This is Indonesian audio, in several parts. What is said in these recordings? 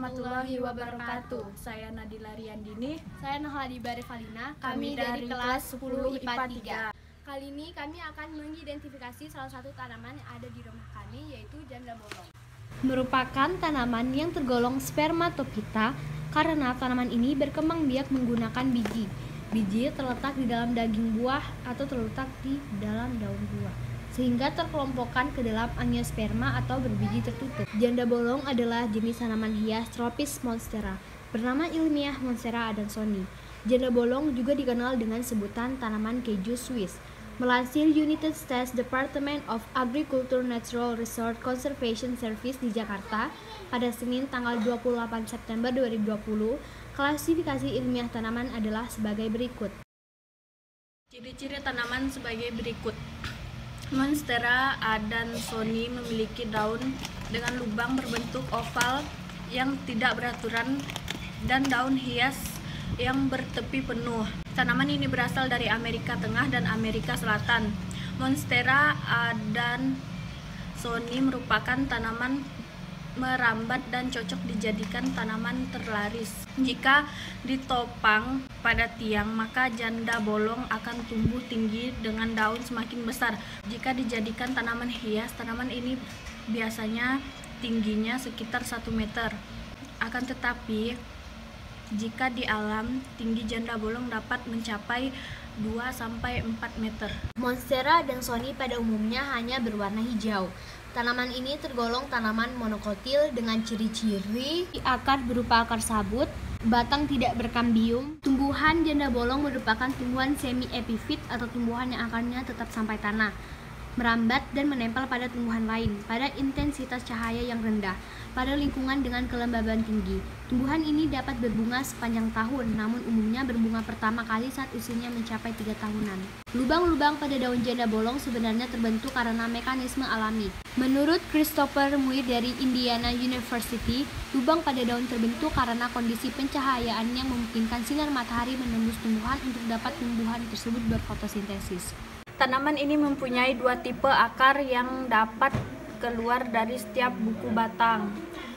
warahmatullahi wabarakatuh. Saya Nadila Riyandini. Saya Nahladiba Revalina. Kami dari kelas 10 IPA 3. Kali ini kami akan mengidentifikasi salah satu tanaman yang ada di rumah kami, yaitu janda bolong. Merupakan tanaman yang tergolong spermatophyta karena tanaman ini berkembang biak menggunakan biji. Biji terletak di dalam daging buah atau terletak di dalam daun buah, sehingga terkelompokkan ke dalam angiosperma atau berbiji tertutup. Janda bolong adalah jenis tanaman hias tropis monstera, bernama ilmiah Monstera adansoni. Janda bolong juga dikenal dengan sebutan tanaman keju Swiss. Melansir United States Department of Agriculture Natural Resource Conservation Service di Jakarta pada Senin tanggal 28 September 2020, klasifikasi ilmiah tanaman adalah sebagai berikut. Ciri-ciri tanaman sebagai berikut. Monstera adansoni memiliki daun dengan lubang berbentuk oval yang tidak beraturan dan daun hias yang bertepi penuh. Tanaman ini berasal dari Amerika Tengah dan Amerika Selatan. Monstera adansoni merupakan tanaman merambat dan cocok dijadikan tanaman terlaris. Jika ditopang pada tiang, maka janda bolong akan tumbuh tinggi dengan daun semakin besar. Jika dijadikan tanaman hias, tanaman ini biasanya tingginya sekitar 1 meter. Akan tetapi, jika di alam, tinggi janda bolong dapat mencapai 2-4 meter. Monstera adansoni pada umumnya hanya berwarna hijau. Tanaman ini tergolong tanaman monokotil dengan ciri-ciri akar berupa akar sabut, batang tidak berkambium. Tumbuhan janda bolong merupakan tumbuhan semi-epifit atau tumbuhan yang akarnya tetap sampai tanah, merambat dan menempel pada tumbuhan lain pada intensitas cahaya yang rendah, pada lingkungan dengan kelembaban tinggi. Tumbuhan ini dapat berbunga sepanjang tahun, namun umumnya berbunga pertama kali saat usianya mencapai 3 tahunan. Lubang-lubang pada daun janda bolong sebenarnya terbentuk karena mekanisme alami. Menurut Christopher Muir dari Indiana University, lubang pada daun terbentuk karena kondisi pencahayaan yang memungkinkan sinar matahari menembus tumbuhan untuk dapat tumbuhan tersebut berfotosintesis. Tanaman ini mempunyai 2 tipe akar yang dapat keluar dari setiap buku batang.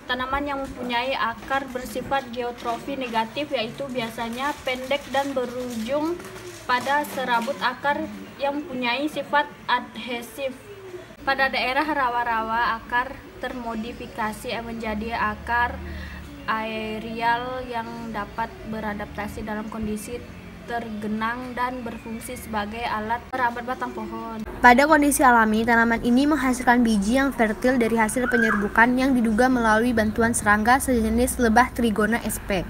Tanaman yang mempunyai akar bersifat geotrofi negatif yaitu biasanya pendek dan berujung pada serabut akar yang mempunyai sifat adhesif. Pada daerah rawa-rawa, akar termodifikasi menjadi akar aerial yang dapat beradaptasi dalam kondisi tergenang dan berfungsi sebagai alat merambat batang pohon. Pada kondisi alami, tanaman ini menghasilkan biji yang fertil dari hasil penyerbukan yang diduga melalui bantuan serangga sejenis lebah Trigona sp.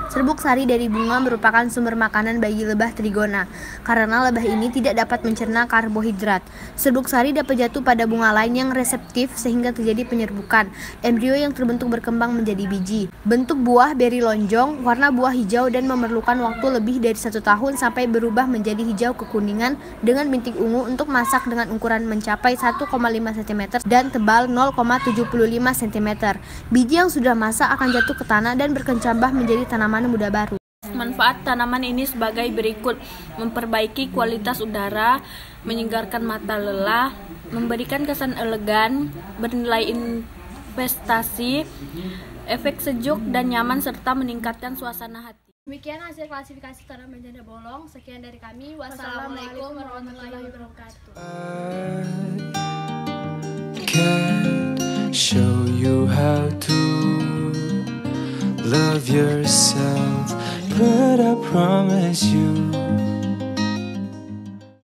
Serbuk sari dari bunga merupakan sumber makanan bagi lebah Trigona, karena lebah ini tidak dapat mencerna karbohidrat. Serbuk sari dapat jatuh pada bunga lain yang reseptif sehingga terjadi penyerbukan. Embrio yang terbentuk berkembang menjadi biji. Bentuk buah beri lonjong, warna buah hijau dan memerlukan waktu lebih dari 1 tahun sampai berubah menjadi hijau kekuningan dengan bintik ungu untuk masak dengan ukuran mencapai 1,5 cm dan tebal 0,75 cm. Biji yang sudah masak akan jatuh ke tanah dan berkecambah menjadi tanaman muda baru. Manfaat tanaman ini sebagai berikut: memperbaiki kualitas udara, menyegarkan mata lelah, memberikan kesan elegan, bernilai investasi, efek sejuk dan nyaman serta meningkatkan suasana hati. Demikian hasil klasifikasi tanaman janda bolong. Sekian dari kami. Wassalamualaikum warahmatullahi wabarakatuh. Can't show you how to love yourself, but I promise you